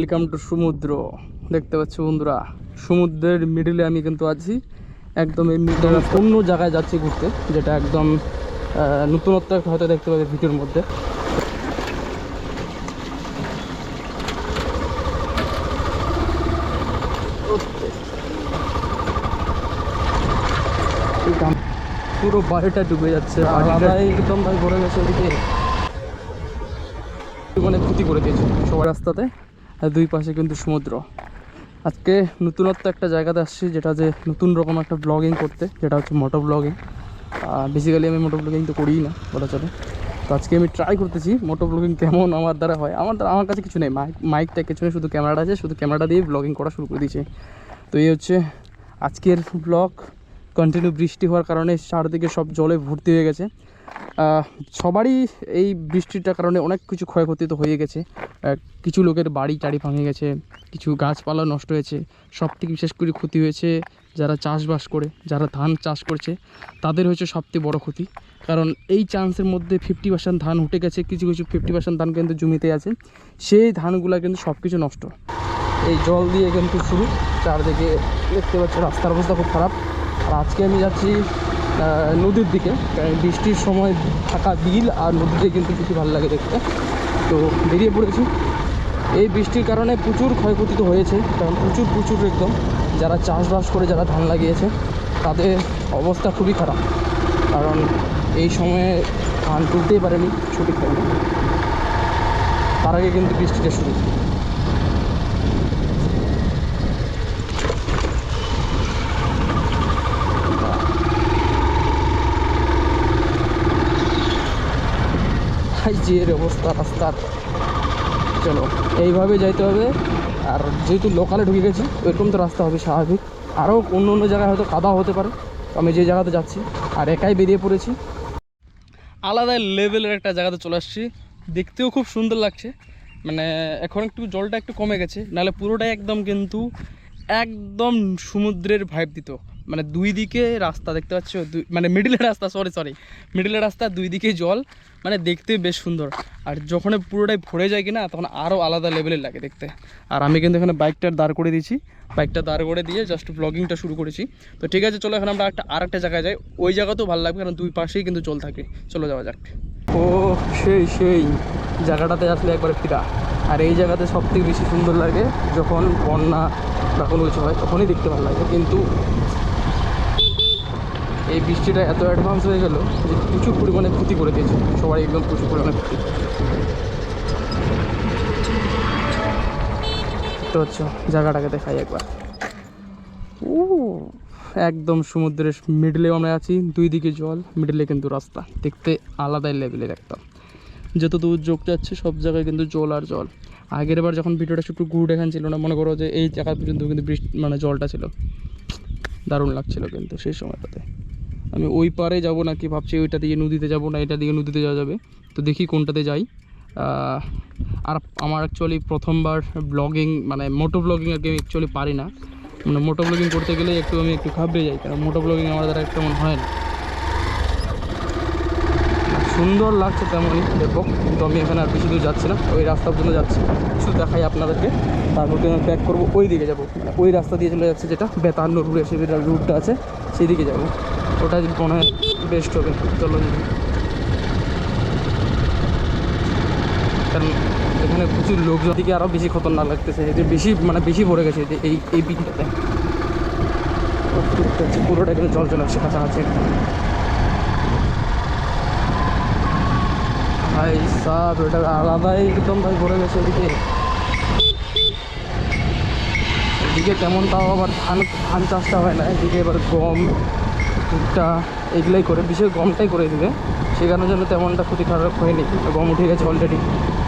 Welcome to সমুদ্র। দেখতে পাচ্ছ বন্ধুরা, সমুদ্রের মিডিলে আমি কিন্তু আছি। একদম এই মিডল অন্য জায়গায় যাচ্ছি ঘুরতে, যেটা একদম নতুনত্ব হয়তো দেখতে পাবে ভিডিওর মধ্যে। পুরো বাড়িটা ডুবে যাচ্ছে, আলাদাই একদম ভাই ভরে গেছে ওদিকে, মানে ক্ষতি করে দিয়েছে সবার রাস্তাতে। আর দুই পাশে কিন্তু সমুদ্র। আজকে নতুনত্ব একটা জায়গাতে আসছি, যেটা যে নতুন রকম একটা ব্লগিং করতে, যেটা হচ্ছে মোটো ব্লগিং। বেসিক্যালি আমি মোটো ব্লগিং তো করিই না বলা চলে। তো আজকে আমি ট্রাই করতেছি মোটো ব্লগিং কেমন আমার দ্বারা হয়। আমার কাছে কিছু নেই, মাইকটা কিছু নেই, শুধু ক্যামেরাটা আছে। শুধু ক্যামেরাটা দিয়ে ব্লগিং করা শুরু করে দিয়েছি। তো এই হচ্ছে আজকের ব্লগ। কন্টিনিউ বৃষ্টি হওয়ার কারণে চারদিকে সব জলে ভর্তি হয়ে গেছে। সবারই এই বৃষ্টিটার কারণে অনেক কিছু ক্ষয়ক্ষতি তো হয়ে গেছে। কিছু লোকের বাড়ি টাড়ি ভাঙে গেছে, কিছু গাছপালা নষ্ট হয়েছে। সব থেকে বিশেষ করে ক্ষতি হয়েছে যারা চাষবাস করে, যারা ধান চাষ করছে, তাদের হচ্ছে সবথেকে বড় ক্ষতি। কারণ এই চান্সের মধ্যে 50% ধান উঠে গেছে, কিছু কিছু 50% ধান কিন্তু জমিতে আছে। সেই ধানগুলো কিন্তু সব কিছু নষ্ট। এই জল দিয়ে কিন্তু শুরু, চারদিকে দেখতে পাচ্ছি রাস্তার অবস্থা খুব খারাপ। আর আজকে আমি যাচ্ছি নদীর দিকে, কারণ বৃষ্টির সময় থাকা বিল আর নদীতে কিন্তু বেশি ভালো লাগে দেখতে। তো বেরিয়ে পড়েছি। এই বৃষ্টির কারণে প্রচুর ক্ষয়ক্ষতি তো হয়েছে, কারণ প্রচুর একদম যারা চাষবাস করে, যারা ধান লাগিয়েছে, তাদের অবস্থা খুবই খারাপ। কারণ এই সময়ে ধান তুলতেই পারেনি সঠিক টাইমে, তার আগে কিন্তু বৃষ্টিটা শুরু। যে অবস্থা রাস্তার, চলো এইভাবে যাইতে হবে। আর যেহেতু লোকালে ঢুকে গেছি, ওইরকম তো রাস্তা হবে স্বাভাবিক। আরও অন্য জায়গায় হয়তো কাদা হতে পারে, আমি যে জায়গাতে যাচ্ছি আর একাই বেরিয়ে পড়েছি। আলাদা লেভেলের একটা জায়গাতে চলে আসছি, দেখতেও খুব সুন্দর লাগছে। মানে এখন একটু জলটা একটু কমে গেছে, নাহলে পুরোটাই একদম কিন্তু একদম সমুদ্রের ভাইব দিত। মানে দুই দিকে রাস্তা দেখতে পাচ্ছ, মানে মিডিলের রাস্তা, সরি মিডিলের রাস্তা, দুই দিকে জল, মানে দেখতে বেশ সুন্দর। আর যখন পুরোটাই ভরে যায় কিনা, তখন আরও আলাদা লেভেলের লাগে দেখতে। আর আমি কিন্তু এখানে বাইকটা দাঁড় করে দিয়েছি, বাইকটা দাঁড় করে দিয়ে জাস্ট ব্লগিংটা শুরু করেছি। তো ঠিক আছে, চলো এখন আমরা আরেকটা জায়গায় যাই। ওই জায়গাতেও ভালো লাগবে, কারণ দুই পাশেই কিন্তু জল থাকে। চলো যাওয়া যাক। ও সেই জায়গাটাতে আসলে একবার ফিরা। আর এই জায়গাতে সবথেকে বেশি সুন্দর লাগে যখন বন্যা বা কোনো কিছু হয়, তখনই দেখতে ভালো লাগে। কিন্তু এই বৃষ্টিটা এত অ্যাডভান্স হয়ে গেল যে প্রচুর পরিমাণে ক্ষতি করে দিয়েছে সবাই, একদম প্রচুর পরিমাণে ক্ষতি। তো হচ্ছে জায়গাটাকে দেখাই একবার। ও একদম সমুদ্রের মিডলেও আমরা আছি, দুই দিকে জল, মিডলে কিন্তু রাস্তা, দেখতে আলাদাই লেভেলের একটা। যত দূর চোখ যাচ্ছে সব জায়গায় কিন্তু জল আর জল। আগের বার যখন ভিডিওটা একটু ঘুরে দেখান ছিল না, মনে করো যে এই জায়গা পর্যন্ত কিন্তু বৃষ্টি, মানে জলটা ছিল, দারুণ লাগছিল। কিন্তু সেই সময়টাতে আমি ওই পারে যাব নাকি ভাবছি, ওইটা দিয়ে নদীতে যাব না এটা দিয়ে নদীতে যাওয়া যাবে। তো দেখি কোনটাতে যাই। আর আমার অ্যাকচুয়ালি প্রথমবার ব্লগিং, মানে মোটো ব্লগিং আর কি আমি অ্যাকচুয়ালি পারি না। মানে মোটো ব্লগিং করতে গেলে আমি একটু ঘাবড়ে যাই, কারণ মোটো ব্লগিং আমার দ্বারা তেমন হয় না। সুন্দর লাগছে তেমনই দেখো, কিন্তু আমি এখানে আর বেশি দূর যাচ্ছি না, ওই রাস্তার জন্য যাচ্ছি। কিছু দেখাই আপনাদেরকে, তারপর আমি ব্যাক করবো, ওই দিকে যাবো। মানে ওই রাস্তা দিয়ে চলে যাচ্ছে, যেটা বেতান্ন রুটটা আছে, সেই দিকে যাবো। ওটা মনে হয় বেস্ট হবে। চলো, কারণ এখানে প্রচুর লোকজন, দিকে আরও বেশি খতরনাক লাগতেছে, যে বেশি ভরে গেছে এই বিনটাতে। পুরোটা কিন্তু জল চলে আসছে কাছাকাছি। ভাই সাব, এটা আলাদাই একদম ভাই ভরে গেছে এদিকে। এদিকে তেমন তাও আবার ধান চাষটা হয় না, এদিকে এবার গম, ভুট্টা এগুলাই করে, বিশেষ গমটাই করে দিবে। সে কারণে জন্য তেমনটা ক্ষতি খারাপ হয়নি, গম উঠে গেছে অলরেডি।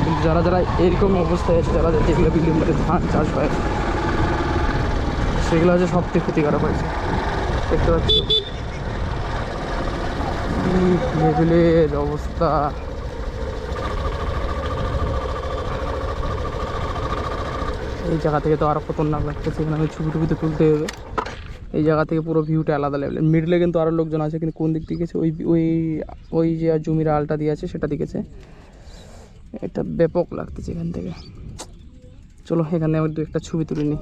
কিন্তু যারা এরকম অবস্থায় আছে, যারা যেগুলো বিল্ডিং করে ধান চাষ হয়, সেগুলো হচ্ছে সবথেকে ক্ষতি খারাপ হয়েছে। দেখতে পাচ্ছ লেভেলের অবস্থা। এই জায়গা থেকে তো আরও খতরনাক লাগতেছে, এখানে আমি ছবি টুবিতে তুলতে হবে। এই জায়গা থেকে পুরো ভিউটা আলাদা লেভেলের। মিডলে কিন্তু আরও লোকজন আছে, কিন্তু কোন দিক থেকে গেছে, ওই যে জমির আলটা দিয়ে আছে সেটা দিকেছে। এটা ব্যাপক লাগতেছে এখান থেকে। চলো এখানে আমার দু একটা ছবি তুলে নিই।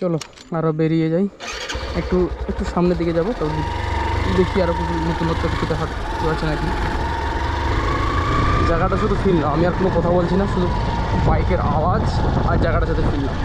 চলো আরও বেরিয়ে যাই, একটু একটু সামনের দিকে যাবো, তো দেখি আরও কিছু নতুনত্ব কিছু দেখা যাচ্ছে নাকি। জায়গাটা শুধু ফিরলাম, আমি আর কোনো কথা বলছি না, শুধু বাইকের আওয়াজ আর জায়গাটার সাথে ফিরলাম।